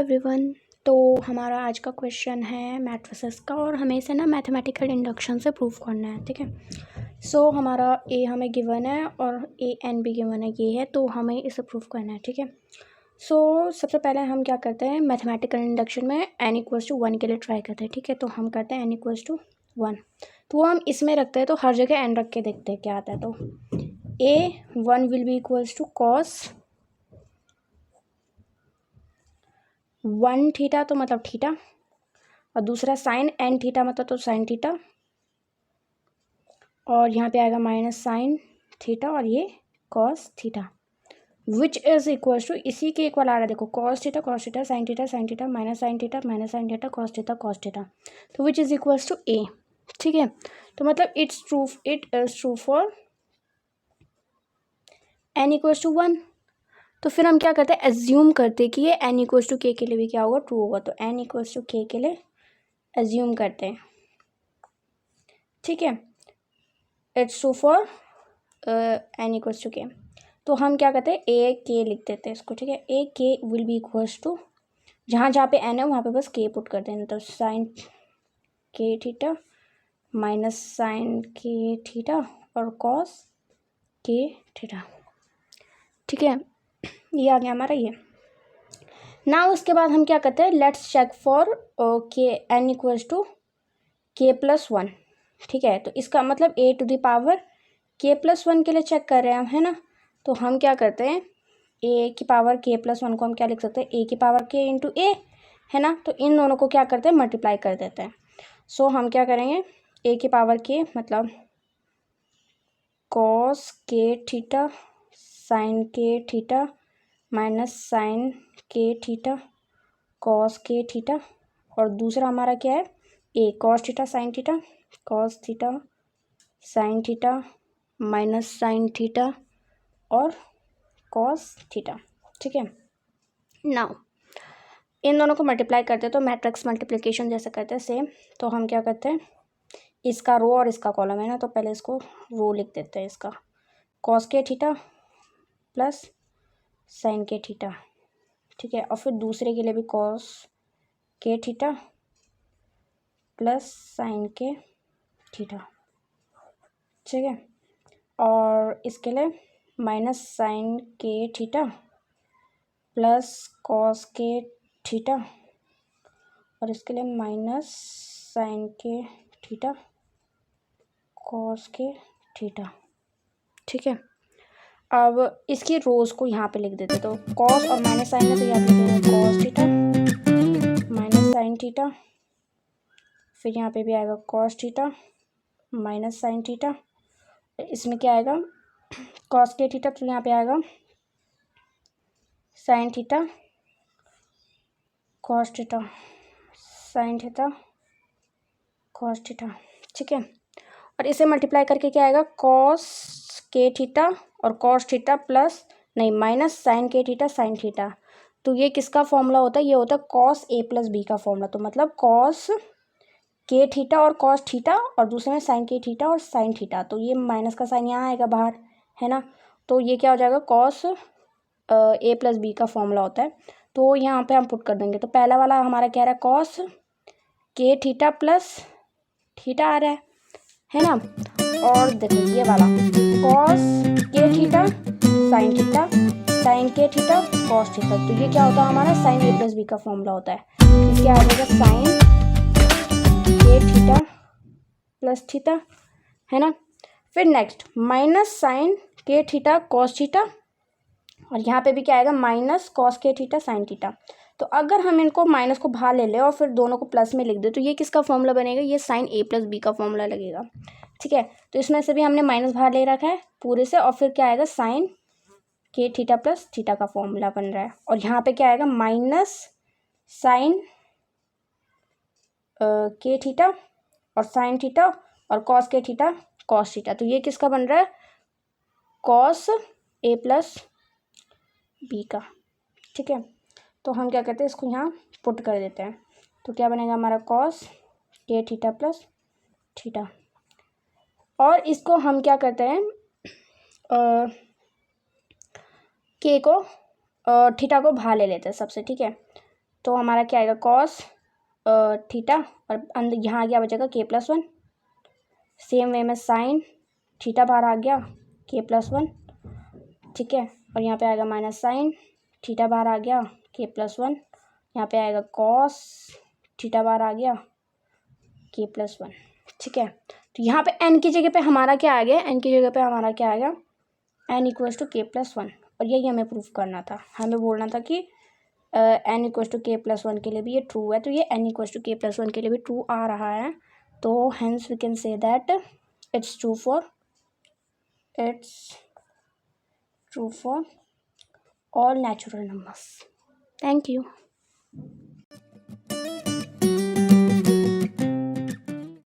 Everyone. तो हमारा आज का क्वेश्चन है मैट्रिसेस का और हमें इसे ना मैथमेटिकल इंडक्शन से प्रूव करना है। ठीक है। सो हमारा ए हमें गिवन है और ए एन भी गिवन है, ये है, तो हमें इसे प्रूव करना है। ठीक है। सो सबसे पहले हम क्या करते हैं, मैथमेटिकल इंडक्शन में एन इक्वल्स टू 1 के लिए ट्राई करते हैं। ठीक है। तो हम करते हैं एन इक्वल्स टू 1, तो हम इसमें रखते हैं, तो हर जगह एन रख के देखते हैं क्या आता है। तो A 1 will be equals to cos 1 theta, तो मतलब थीटा, और दूसरा साइन एन थीटा मतलब तो साइन थीटा, और यहाँ पे आएगा माइनस साइन थीटा और ये cos theta, which is equals to, इसी के इक्वल आ रहा है, देखो cos theta sine theta minus sine theta cos theta, तो which is equals to A. ठीक है। तो मतलब it is true for N equals to 1। तो फिर हम क्या करते हैं, एज्यूम करते हैं कि ये एन इक्वल्स टू के लिए भी क्या होगा, ट्रू होगा। तो एन इक्वल्स टू के लिए एज्यूम करते हैं। ठीक है। It's true for N equals to K. तो हम क्या करते हैं, ए के लिख देते हैं इसको। ठीक है। ए के विल बी इक्वल्स टू, जहाँ जहाँ पे एन है वहाँ पे बस के पुट करते हैं। तो साइन के थीटा माइनस साइन के थीटा और कॉस के थीटा। ठीक है। ये आ गया हमारा ये। ना उसके बाद हम क्या करते हैं, लेट्स चेक फॉर के एन इक्वल्स टू के प्लस 1। ठीक है। तो इसका मतलब ए टू द पावर के प्लस 1 के लिए चेक कर रहे हैं हम, है ना। तो हम क्या करते हैं, ए की पावर के प्लस 1 को हम क्या लिख सकते हैं, ए की पावर के इंटू ए, है ना। तो इन दोनों को क्या करते हैं, मल्टीप्लाई कर देते हैं। सो हम क्या करेंगे, ए की पावर के मतलब कॉस के थीटा साइन के थीटा माइनस साइन के थीटा कॉस के थीटा, और दूसरा हमारा क्या है, A cos theta sine theta minus sine theta और कॉस थीटा। ठीक है। नाउ इन दोनों को मल्टीप्लाई करते हैं, तो मैट्रिक्स मल्टीप्लिकेशन जैसे करते हैं सेम। तो हम क्या करते हैं, इसका रो और इसका कॉलम है ना, तो पहले इसको रो लिख देते हैं, इसका कॉस के थीटा प्लस साइन के थीटा। ठीक है। और फिर दूसरे के लिए भी कॉस के थीटा प्लस साइन के थीटा। ठीक है। और इसके लिए माइनस साइन के थीटा प्लस कॉस के थीटा, और इसके लिए माइनस साइन के थीटा कॉस के थीटा। ठीक है। अब इसकी रोज को यहाँ पे लिख देते, तो कॉस और माइनस साइन है, तो यहाँ पे लिख देंगे cos theta minus sine theta, फिर यहाँ पे भी आएगा cos theta minus sine theta, इसमें क्या आएगा कॉस के थीटा, तो यहाँ पे आएगा sign theta cos theta sine theta cos theta. ठीक है। और इसे मल्टीप्लाई करके क्या आएगा, कॉस के थीटा और कॉस थीटा प्लस नहीं माइनस साइन के थीटा साइन थीटा। तो ये किसका फॉर्मूला होता है, ये होता है कॉस ए प्लस बी का फॉर्मूला। तो मतलब कॉस के थीटा और कॉस थीटा और दूसरे में साइन के थीटा और साइन थीटा, तो ये माइनस का साइन यहाँ आएगा बाहर, है ना। तो ये क्या हो जाएगा, कॉस ए प्लस बी का फॉर्मूला होता है। तो यहाँ पे हम पुट कर देंगे। तो पहला वाला हमारा क्या रहा है, कॉस के थीटा प्लस थीटा आ रहा है ना। और देखो ये वाला कॉस के थीटा साइन के थीटा कॉस थीटा, तो ये क्या होता है हमारा साइन ए प्लस बी का फॉर्मूला होता है। तो क्या आ जाएगा, साइन के थीटा प्लस थीटा, है ना। फिर नेक्स्ट माइनस साइन के थीटा कॉस थीटा, और यहाँ पे भी क्या आएगा, माइनस कॉस के थीटा साइन थीटा। तो अगर हम इनको माइनस को बाहर ले लें और फिर दोनों को प्लस में लिख दे, तो ये किसका फॉर्मूला बनेगा, ये साइन ए प्लस बी का फॉर्मूला लगेगा। ठीक है। तो इसमें से भी हमने माइनस बाहर ले रखा है पूरे से, और फिर क्या आएगा, साइन के थीटा प्लस थीटा का फॉर्मूला बन रहा है। और यहाँ पे क्या आएगा, माइनस साइन के थीटा और साइन थीटा और कॉस के थीटा कॉस थीटा। तो ये किसका बन रहा है, कॉस ए प्लस बी का। ठीक है। तो हम क्या करते हैं, इसको यहाँ पुट कर देते हैं। तो क्या बनेगा हमारा, कॉस के थीटा प्लस थीटा, और इसको हम क्या करते हैं, के को थीटा को बाहर ले लेते हैं सबसे। ठीक है। तो हमारा क्या आएगा कॉस थीटा और अंदर यहाँ आ गया बचेगा k+1। सेम वे में साइन थीटा बाहर आ गया k+1, ठीक है। और यहाँ पे आएगा माइनस साइन थीटा बाहर आ गया k+1, यहाँ पे आएगा कॉस थीटा बाहर आ गया k+1, ठीक है। तो यहाँ पे n की जगह पे हमारा क्या आ गया, n की जगह पे हमारा क्या आ गया n=k+1। और यही हमें प्रूफ करना था, हमें बोलना था कि n=k+1 के लिए भी ये ट्रू है, तो ये n=k+1 के लिए भी ट्रू आ रहा है। तो hence we can say that it's true for all natural numbers. Thank you.